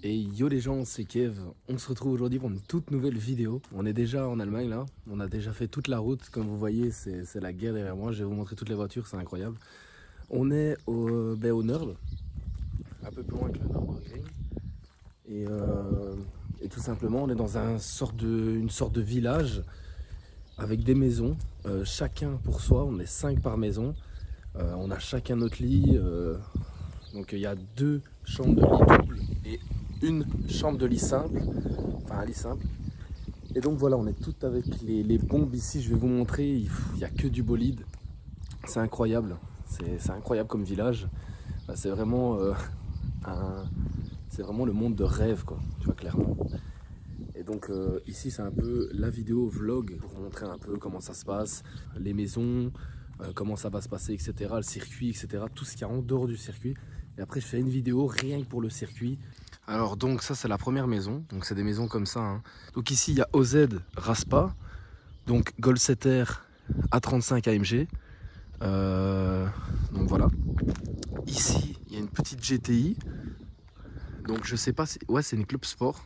Et yo les gens, c'est Kev. On se retrouve aujourd'hui pour une toute nouvelle vidéo. On est déjà en Allemagne là. On a déjà fait toute la route. Comme vous voyez, c'est la guerre derrière moi. Je vais vous montrer toutes les voitures, c'est incroyable. On est au Nörl, un peu plus loin que le Nürburgring. Et tout simplement, on est dans une sorte de village avec des maisons, chacun pour soi. On est 5 par maison. On a chacun notre lit. Donc il y a 2 chambres de lit double et une chambre de lit simple, enfin un lit simple. Et donc voilà, on est tout avec les bombes ici. Je vais vous montrer, il n'y a que du bolide. C'est incroyable, c'est incroyable comme village. C'est vraiment, c'est vraiment le monde de rêve, quoi, tu vois, clairement. Et donc ici c'est un peu la vidéo vlog pour vous montrer un peu comment ça se passe, les maisons, comment ça va se passer, etc. Le circuit, etc. Tout ce qu'il y a en dehors du circuit. Et après je fais une vidéo rien que pour le circuit. Alors donc ça c'est la première maison, donc c'est des maisons comme ça, hein. Donc ici il y a OZ Raspa, donc Golsetter A35 AMG. Donc voilà. Ici il y a une petite GTI. Donc je sais pas si... Ouais, c'est une Club Sport.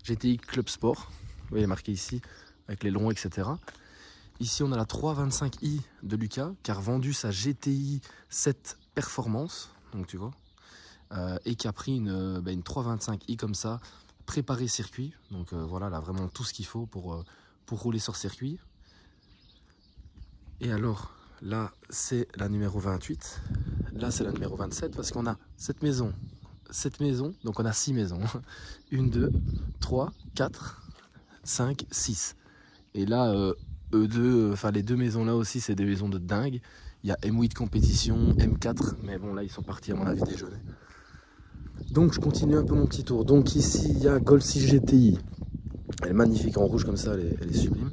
GTI Club Sport. Vous voyez, il est marqué ici avec les longs, etc. Ici on a la 325i de Lucas qui a revendu sa GTI 7 Performance. Donc tu vois. Et qui a pris une 325i comme ça, préparée circuit. Donc voilà, là vraiment tout ce qu'il faut pour rouler sur circuit. Et alors, là c'est la numéro 28. Là c'est la numéro 27 parce qu'on a cette maison, donc on a 6 maisons. 1, 2, 3, 4, 5, 6. Et là, eux deux, enfin les 2 maisons là aussi, c'est des maisons de dingue. Il y a M8 Compétition, M4, mais bon là ils sont partis à mon avis déjeuner. Donc je continue un peu mon petit tour. Donc ici il y a Golf 6 GTI. Elle est magnifique en rouge comme ça, elle est sublime.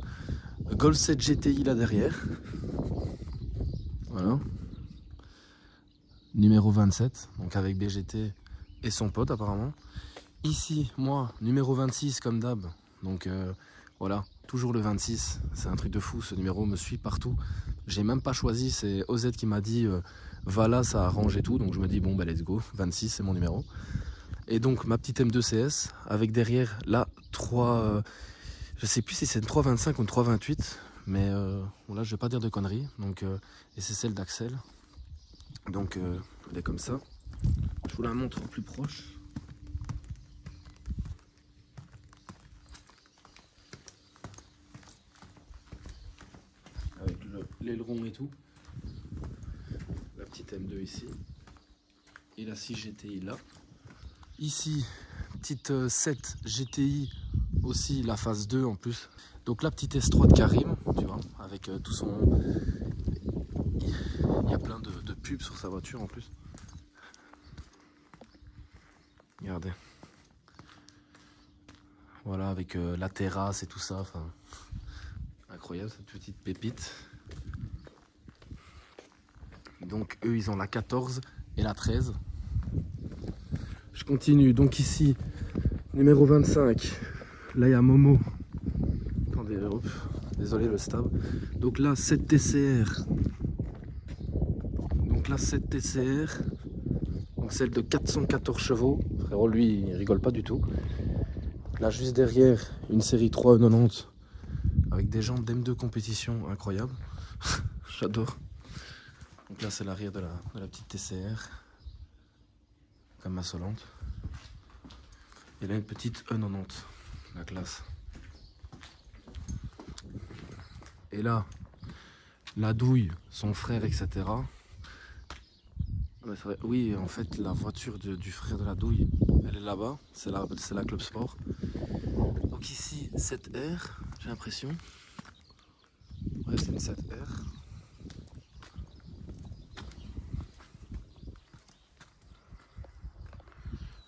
Golf 7 GTI là derrière. Voilà. Numéro 27, donc avec BGT et son pote apparemment. Ici, moi, numéro 26 comme d'hab. Donc voilà, toujours le 26. C'est un truc de fou, ce numéro me suit partout. J'ai même pas choisi, c'est OZ qui m'a dit va là, ça arrange et tout. Donc je me dis bon bah let's go, 26 c'est mon numéro. Et donc ma petite M2 CS avec derrière la 3, je sais plus si c'est une 325 ou une 328, mais bon, là je vais pas dire de conneries. Donc et c'est celle d'Axel. Donc elle est comme ça. Je vous la montre au plus proche. Avec l'aileron et tout. La petite M2 ici. Et la 6 GTI là. Ici, petite 7 GTI aussi, la phase 2 en plus. Donc la petite S3 de Karim, tu vois, avec tout son... Il y a plein de pubs sur sa voiture en plus. Regardez. Voilà, avec la terrasse et tout ça. Enfin, incroyable cette petite pépite. Donc eux, ils ont la 14 et la 13. Je continue. Donc ici, numéro 25. Là, il y a Momo. Attendez, hop. Désolé le stab. Donc là, 7 TCR. Donc là, 7 TCR. Donc celle de 414 chevaux. Frérot, lui, il rigole pas du tout. Là, juste derrière, une série 390 avec des jantes d'M2 compétition incroyable. J'adore. Donc là, c'est l'arrière de la petite TCR. Comme insolente. Et là, une petite E90. La classe. Et là, la douille, son frère, etc. Oui, en fait, la voiture du frère de la douille, elle est là-bas. C'est la Club Sport. Donc ici, 7R, j'ai l'impression. Ouais, c'est une 7R.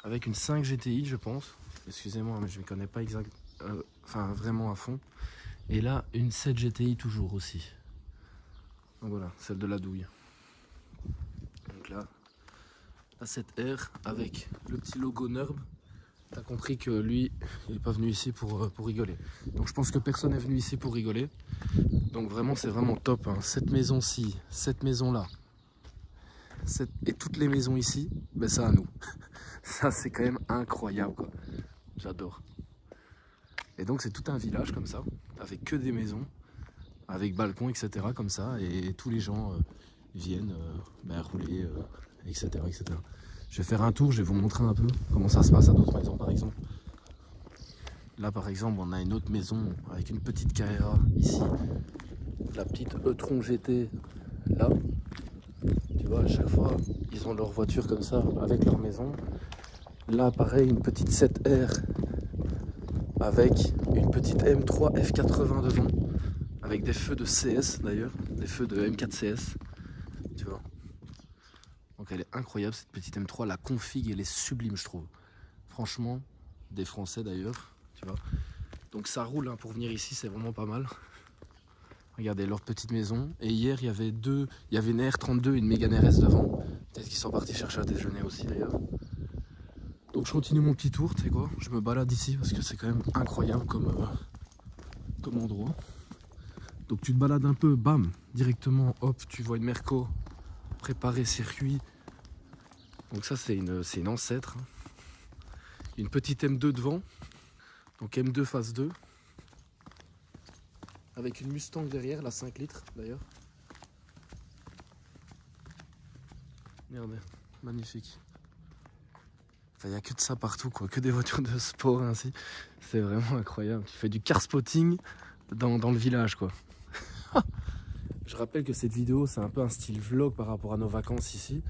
Avec une 5 GTI, je pense. Excusez-moi, mais je ne connais pas exact, enfin vraiment à fond. Et là, une 7 GTI toujours aussi. Donc voilà, celle de la douille. Donc là, la 7R avec le petit logo Nurb. T'as compris que lui, il n'est pas venu ici pour rigoler. Donc je pense que personne n'est venu ici pour rigoler. Donc vraiment, c'est vraiment top, hein. Cette maison-ci, cette maison-là, et toutes les maisons ici, ben c'est à nous. Ça, c'est quand même incroyable, quoi. J'adore. Et donc, c'est tout un village comme ça, avec que des maisons, avec balcon, etc. comme ça. Et tous les gens viennent rouler, etc., etc. Je vais faire un tour, je vais vous montrer un peu comment ça se passe à d'autres maisons, par exemple. Là, par exemple, on a une autre maison avec une petite Carrera ici. La petite e-tron GT, là. Tu vois, à chaque fois, ils ont leur voiture comme ça, avec leur maison. Là, pareil, une petite 7R avec une petite M3 F80 devant, avec des feux de CS d'ailleurs, des feux de M4 CS, tu vois. Donc elle est incroyable cette petite M3, la config elle est sublime je trouve. Franchement, des Français d'ailleurs, tu vois. Donc ça roule hein, pour venir ici, c'est vraiment pas mal. Regardez leur petite maison. Et hier il y avait une R32 et une Mégane RS devant. Peut-être qu'ils sont partis chercher à déjeuner aussi d'ailleurs. Donc je continue mon petit tour, tu sais quoi, je me balade ici parce que c'est quand même incroyable comme endroit. Donc tu te balades un peu, bam, directement, hop, tu vois une Merco, préparé circuit. Donc ça c'est une ancêtre. Une petite M2 devant, donc M2 phase 2. Avec une Mustang derrière, la 5 litres d'ailleurs. Regardez, magnifique. Enfin, il n'y a que de ça partout, quoi, que des voitures de sport ainsi. C'est vraiment incroyable. Tu fais du car spotting dans le village, quoi. Je rappelle que cette vidéo, c'est un peu un style vlog par rapport à nos vacances ici.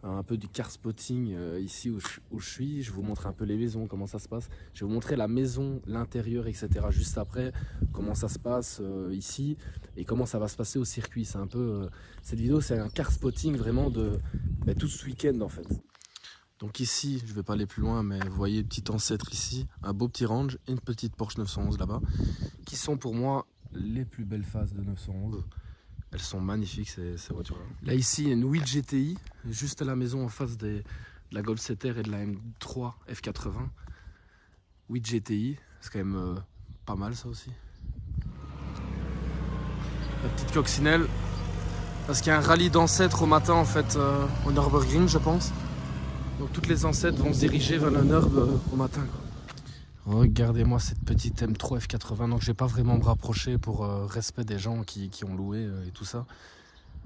Un peu du car spotting ici où je suis. Je vous montre un peu les maisons, comment ça se passe. Je vais vous montrer la maison, l'intérieur, etc. juste après, comment ça se passe ici et comment ça va se passer au circuit. C'est un peu cette vidéo, c'est un car spotting vraiment de tout ce week-end en fait. Donc ici, je vais pas aller plus loin, mais vous voyez une petite ancêtre ici, un beau petit Range et une petite Porsche 911 là-bas, qui sont pour moi les plus belles phases de 911. Elles sont magnifiques ces voitures-là. Là ici, il y a une 8 GTI, juste à la maison en face de la Golf 7R et de la M3 F80. 8 GTI, c'est quand même pas mal ça aussi. La petite coccinelle, parce qu'il y a un rallye d'ancêtres au matin en fait, au Nürburgring je pense. Donc toutes les ancêtres vont se diriger vers le Nürb au matin, quoi. Regardez-moi cette petite M3 F80. Donc je vais pas vraiment me rapprocher pour respect des gens qui ont loué et tout ça.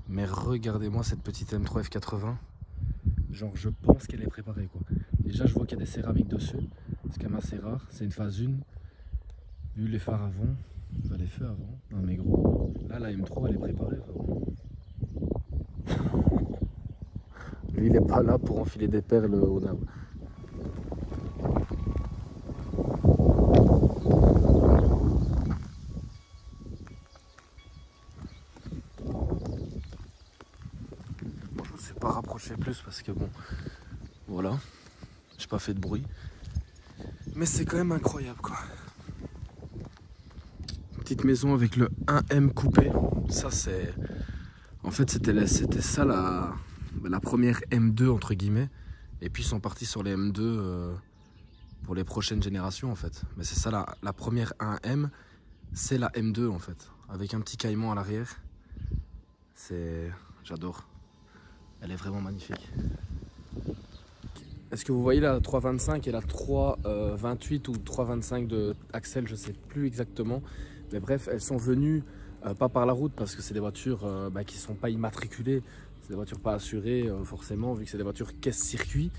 Mais regardez-moi cette petite M3 F80. Genre je pense qu'elle est préparée, quoi. Déjà je vois qu'il y a des céramiques dessus. C'est quand même assez rare. C'est une phase 1. Vu les phares avant. Enfin les feux avant. Non mais gros. Là la M3 elle est préparée, quoi. Lui il est pas là pour enfiler des perles au nab. Bon, je me suis pas rapproché plus parce que bon, voilà, j'ai pas fait de bruit. Mais c'est quand même incroyable, quoi. Petite maison avec le 1M coupé. Ça c'est... En fait c'était ça la première M2 entre guillemets. Et puis ils sont partis sur les M2 pour les prochaines générations en fait. Mais c'est ça la première 1M, c'est la M2 en fait. Avec un petit caïman à l'arrière. J'adore. Elle est vraiment magnifique. Est-ce que vous voyez la 325 et la 328 ou 325 de Axel, je sais plus exactement. Mais bref, elles sont venues pas par la route parce que c'est des voitures qui ne sont pas immatriculées. C'est des voitures pas assurées forcément vu que c'est des voitures caisse-circuit.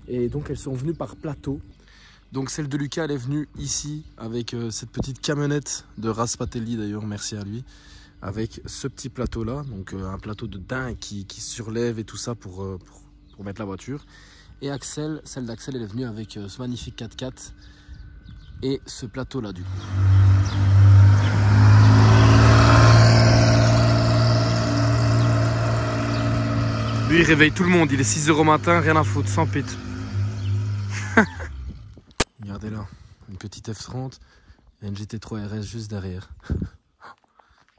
Et donc elles sont venues par plateau. Donc celle de Lucas, elle est venue ici avec cette petite camionnette de Raspatelli d'ailleurs, merci à lui. Avec ce petit plateau là, donc un plateau de dingue qui surlève et tout ça pour mettre la voiture. Et Axel, celle d'Axel, elle est venue avec ce magnifique 4x4 et ce plateau là du coup. Lui il réveille tout le monde, il est 6 h au matin, rien à foutre, sans pite. Regardez là, une petite F30 et une GT3 RS juste derrière.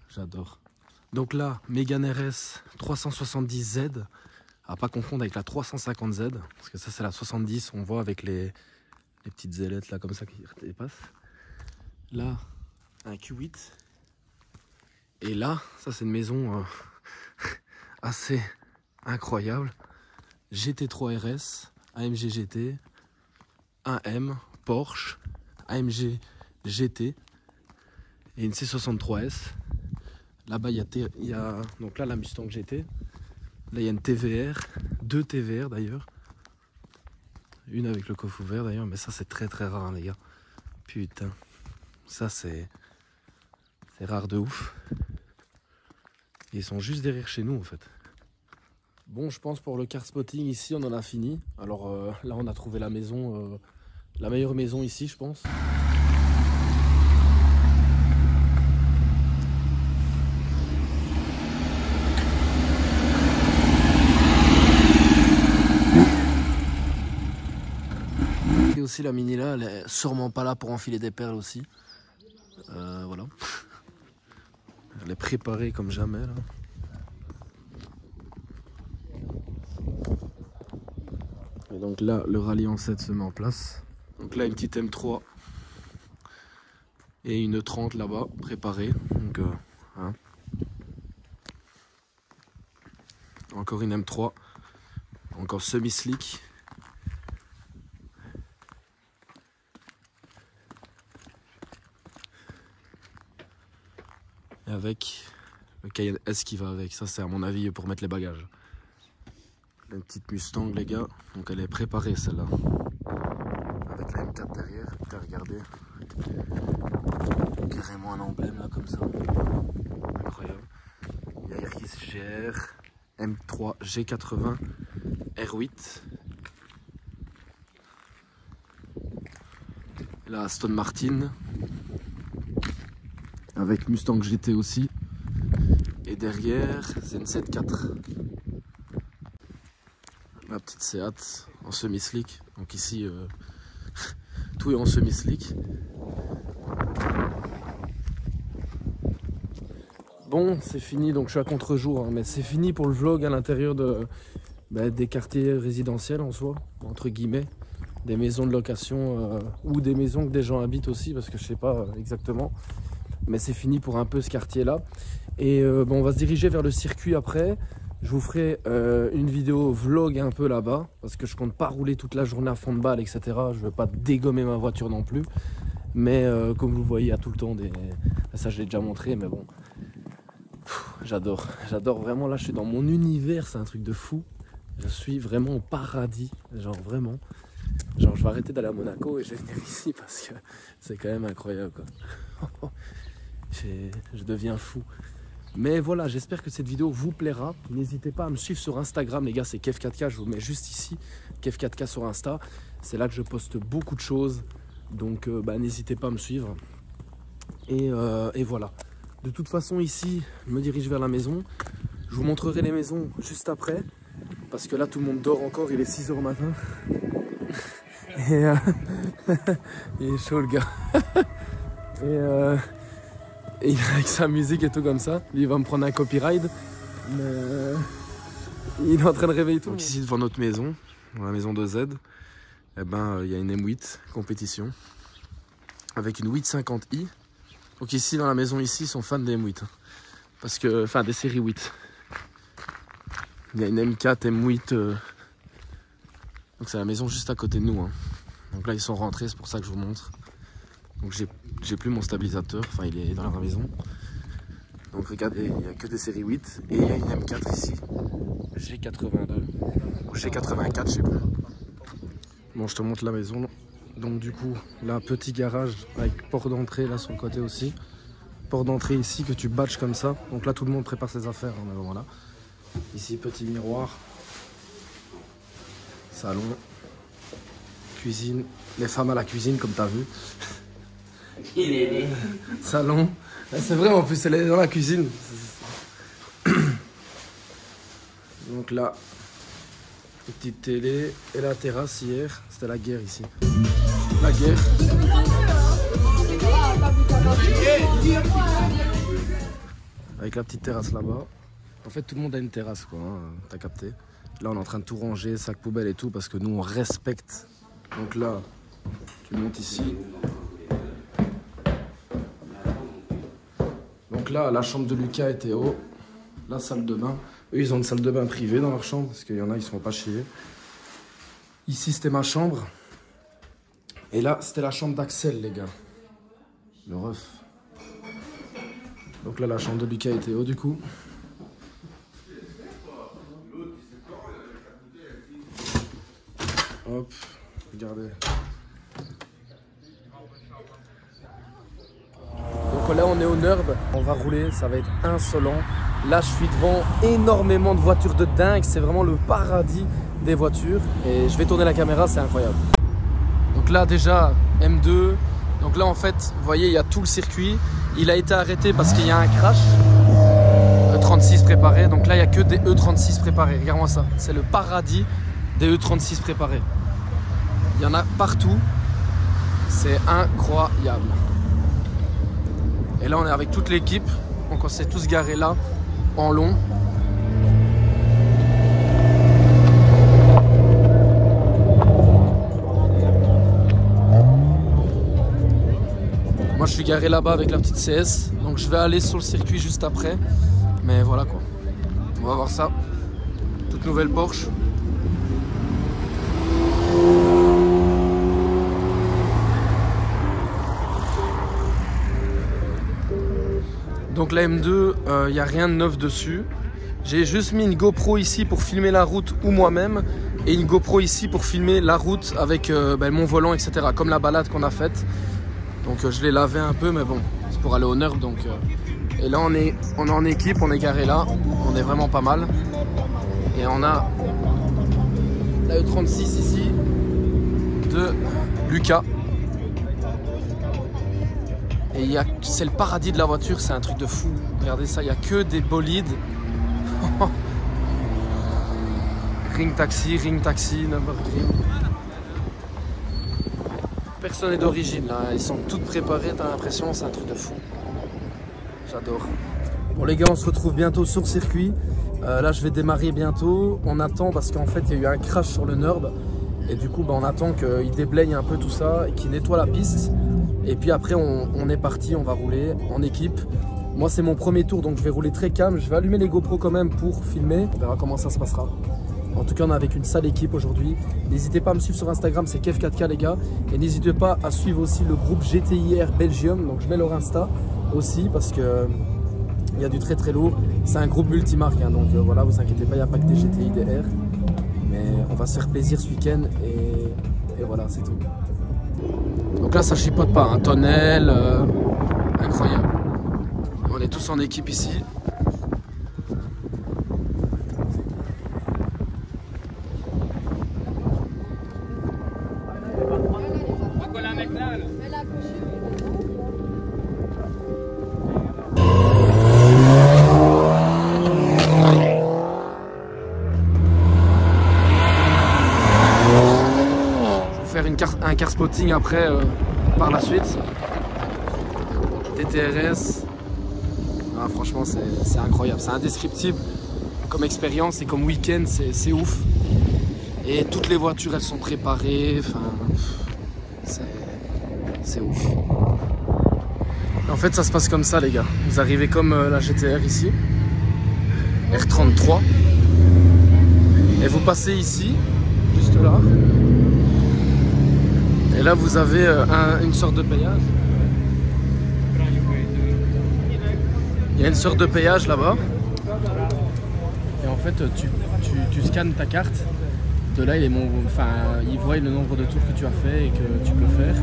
J'adore. Donc là, Mégane RS 370Z, à pas confondre avec la 350Z, parce que ça c'est la 70, on voit avec les petites ailettes là comme ça qui dépassent. Là, un Q8. Et là, ça c'est une maison assez incroyable. GT3 RS AMG GT, 1M, Porsche, AMG GT et une C63S. Là-bas, il y a donc là la Mustang GT. Là, il y a une TVR, 2 TVR d'ailleurs. Une avec le coffre ouvert d'ailleurs, mais ça c'est très rare hein, les gars. Putain, ça c'est rare de ouf. Et ils sont juste derrière chez nous en fait. Bon, je pense pour le car spotting ici, on en a fini. Alors là, on a trouvé la maison, la meilleure maison ici, je pense. Et aussi la Mini là, elle est sûrement pas là pour enfiler des perles aussi. Voilà. Elle est préparée comme jamais là. Et donc là, le rallye en 7 se met en place. Donc là, une petite M3 et une 30 là-bas, préparée. Donc, hein. Encore une M3, encore semi-slick. Et avec le Cayenne S qui va avec. Ça, c'est à mon avis pour mettre les bagages. Une petite Mustang les gars, donc elle est préparée celle-là. Avec la M4 derrière, putain regardez. Carrément un emblème là comme ça. Incroyable. Il y a Iris GR, M3 G80, R8. Là Aston Martin. Avec Mustang GT aussi. Et derrière, Zen 4. Ma petite Seat en semi-slick. Donc ici, tout est en semi-slick. Bon, c'est fini, donc je suis à contre-jour, hein, mais c'est fini pour le vlog à l'intérieur des quartiers résidentiels en soi, entre guillemets. Des maisons de location ou des maisons que des gens habitent aussi, parce que je sais pas exactement. Mais c'est fini pour un peu ce quartier-là. Et bon, on va se diriger vers le circuit après. Je vous ferai une vidéo vlog un peu là-bas, parce que je compte pas rouler toute la journée à fond de balle, etc. Je veux pas dégommer ma voiture non plus. Mais comme vous voyez, il y a tout le temps des... Ça, je l'ai déjà montré, mais bon. J'adore vraiment. Là, je suis dans mon univers, c'est un truc de fou. Je suis vraiment au paradis, genre vraiment. Genre, je vais arrêter d'aller à Monaco et je vais venir ici parce que c'est quand même incroyable, quoi. Je deviens fou. Mais voilà, j'espère que cette vidéo vous plaira. N'hésitez pas à me suivre sur Instagram, les gars, c'est Kev4K, je vous mets juste ici, Kev4K sur Insta. C'est là que je poste beaucoup de choses, donc n'hésitez pas à me suivre. Et voilà. De toute façon, ici, je me dirige vers la maison. Je vous montrerai les maisons juste après, parce que là, tout le monde dort encore, il est 6 h au matin. Et il est chaud, le gars. Et avec sa musique et tout comme ça, lui, il va me prendre un copyright. Mais il est en train de réveiller tout. Donc ici devant notre maison, dans la maison de Z, eh ben, il y a une M8 compétition avec une 850i. Donc ici dans la maison ici, ils sont fans des M8. Parce que, enfin des séries 8. Il y a une M4, M8. Donc c'est la maison juste à côté de nous. Hein. Donc là ils sont rentrés, c'est pour ça que je vous montre. Donc j'ai plus mon stabilisateur, enfin il est dans la maison. Donc regardez, il n'y a que des séries 8 et il y a une M4 ici, G82 ou G84, je sais plus. Bon, je te montre la maison. Donc du coup, là, petit garage avec porte d'entrée là sur le côté aussi. Porte d'entrée ici que tu batches comme ça. Donc là, tout le monde prépare ses affaires. Hein, mais voilà. Ici, petit miroir. Salon. Cuisine. Les femmes à la cuisine, comme tu as vu. Salon. C'est vrai, en plus, elle est dans la cuisine. Donc là, petite télé et la terrasse hier. C'était la guerre ici. La guerre. Avec la petite terrasse là-bas. En fait, tout le monde a une terrasse, quoi. Hein, t'as capté. Là, on est en train de tout ranger, sac poubelle et tout, parce que nous, on respecte. Donc là, tu montes ici. Donc là, la chambre de Lucas était haut. La salle de bain. Eux, ils ont une salle de bain privée dans leur chambre, parce qu'il y en a, ils ne se font pas chier. Ici, c'était ma chambre. Et là, c'était la chambre d'Axel, les gars. Le ref. Donc là, la chambre de Lucas était haut, du coup. Hop, regardez. Donc là, on est au NURB. On va rouler, ça va être insolent. Là, je suis devant énormément de voitures de dingue. C'est vraiment le paradis des voitures. Et je vais tourner la caméra, c'est incroyable. Donc là, déjà, M2. Donc là, en fait, vous voyez, il y a tout le circuit. Il a été arrêté parce qu'il y a un crash. E36 préparé. Donc là, il n'y a que des E36 préparés. Regarde-moi ça. C'est le paradis des E36 préparés. Il y en a partout. C'est incroyable. Et là, on est avec toute l'équipe. Donc, on s'est tous garés là, en long. Moi, je suis garé là-bas avec la petite CS. Donc, je vais aller sur le circuit juste après. Mais voilà quoi. On va voir ça. Toute nouvelle Porsche. Donc la M2, il n'y a rien de neuf dessus. J'ai juste mis une GoPro ici pour filmer la route ou moi-même. Et une GoPro ici pour filmer la route avec mon volant, etc. Comme la balade qu'on a faite. Donc je l'ai lavé un peu, mais bon, c'est pour aller au NURB. Donc, Et là on est en équipe, on est garé là. On est vraiment pas mal. Et on a la E36 ici de Lucas. Et c'est le paradis de la voiture, c'est un truc de fou. Regardez ça, il n'y a que des bolides. Ring taxi, Nürburgring. Personne n'est d'origine là, ils sont toutes préparées, t'as l'impression, c'est un truc de fou. J'adore. Bon les gars, on se retrouve bientôt sur le circuit. Là je vais démarrer bientôt. On attend parce qu'en fait il y a eu un crash sur le NURB. Et du coup on attend qu'il déblaye un peu tout ça et qu'il nettoie la piste. Et puis après on est parti, on va rouler en équipe. Moi c'est mon premier tour donc je vais rouler très calme. Je vais allumer les GoPro quand même pour filmer. On verra comment ça se passera. En tout cas on est avec une sale équipe aujourd'hui. N'hésitez pas à me suivre sur Instagram, c'est Kev4K les gars. Et n'hésitez pas à suivre aussi le groupe GTIR Belgium. Donc je mets leur Insta aussi parce que il y a du très très lourd. C'est un groupe multimarque hein, donc voilà, vous inquiétez pas, il n'y a pas que des GTI, des R. Mais on va se faire plaisir ce week-end et voilà, c'est tout. Donc là ça chipote pas, un tonnel, incroyable. On est tous en équipe ici. Un car spotting après par la suite. TTRS. Ah, franchement c'est incroyable, c'est indescriptible comme expérience et comme week-end, c'est ouf. Et toutes les voitures elles sont préparées, enfin c'est ouf. En fait ça se passe comme ça les gars. Vous arrivez comme la GTR ici, R33. Et vous passez ici, juste là. Et là vous avez une sorte de péage. Il y a une sorte de péage là-bas. Et en fait tu scannes ta carte. De là il voit le nombre de tours que tu as fait et que tu peux faire.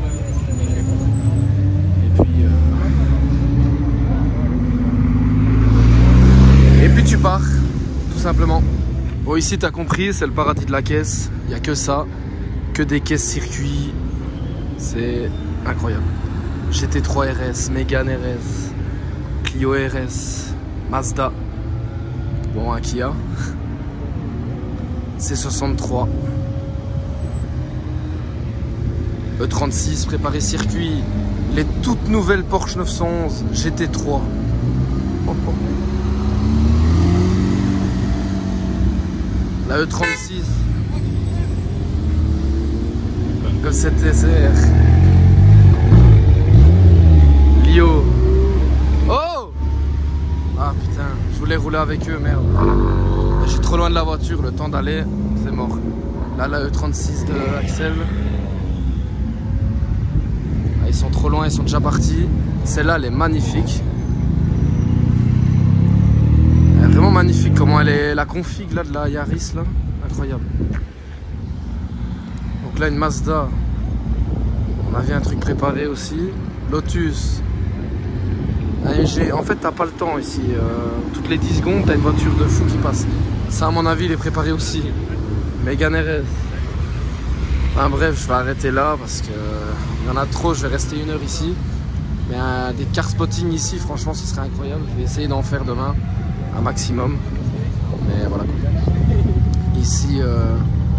Et puis tu pars, tout simplement. Bon ici tu as compris, c'est le paradis de la caisse. Il n'y a que ça, que des caisses circuits. C'est incroyable. GT3 RS, Mégane RS, Clio RS, Mazda, bon un Kia, C63, E36 préparé circuit, les toutes nouvelles Porsche 911 GT3. Oh, oh. La E36. Comme cette TSR. Lio. Oh! Ah putain, je voulais rouler avec eux, merde. Je suis trop loin de la voiture, le temps d'aller, c'est mort. Là, la E36 de Axel. Ah, ils sont trop loin, ils sont déjà partis. Celle-là, elle est magnifique. Elle est vraiment magnifique. Comment elle est, la config là, de la Yaris, là. Incroyable. Donc là, une Mazda. On avait un truc préparé aussi. Lotus. AMG. En fait, t'as pas le temps ici. Toutes les 10 secondes, t'as une voiture de fou qui passe. Ça, à mon avis, il est préparé aussi. Mégane RS. Enfin bref, je vais arrêter là parce que il y en a trop. Je vais rester 1 heure ici. Mais des car spotting ici, franchement, ce serait incroyable. Je vais essayer d'en faire demain un maximum. Mais voilà. Ici,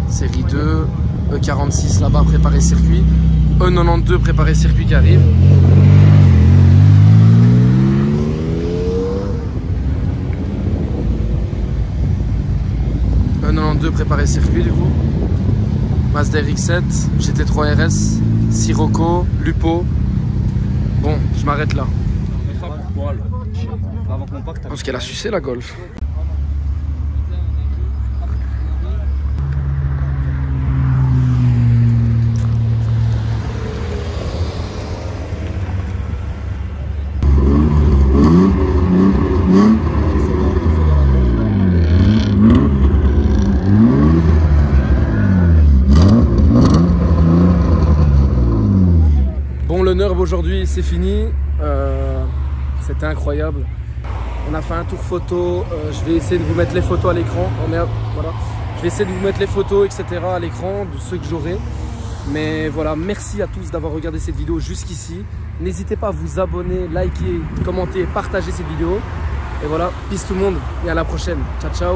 série 2, E46 là-bas, préparé circuit. E92, préparé circuit qui arrive. E92, préparé circuit du coup. Mazda RX-7, GT3 RS, Sirocco, Lupo. Bon, je m'arrête là. Je pense qu'elle a sucé la Golf. Bon, le NURB aujourd'hui c'est fini, c'était incroyable. On a fait un tour photo, je vais essayer de vous mettre les photos à l'écran. Voilà. Je vais essayer de vous mettre les photos etc. à l'écran de ceux que j'aurai. Mais voilà, merci à tous d'avoir regardé cette vidéo jusqu'ici. N'hésitez pas à vous abonner, liker, commenter, partager cette vidéo. Et voilà, peace tout le monde et à la prochaine. Ciao ciao.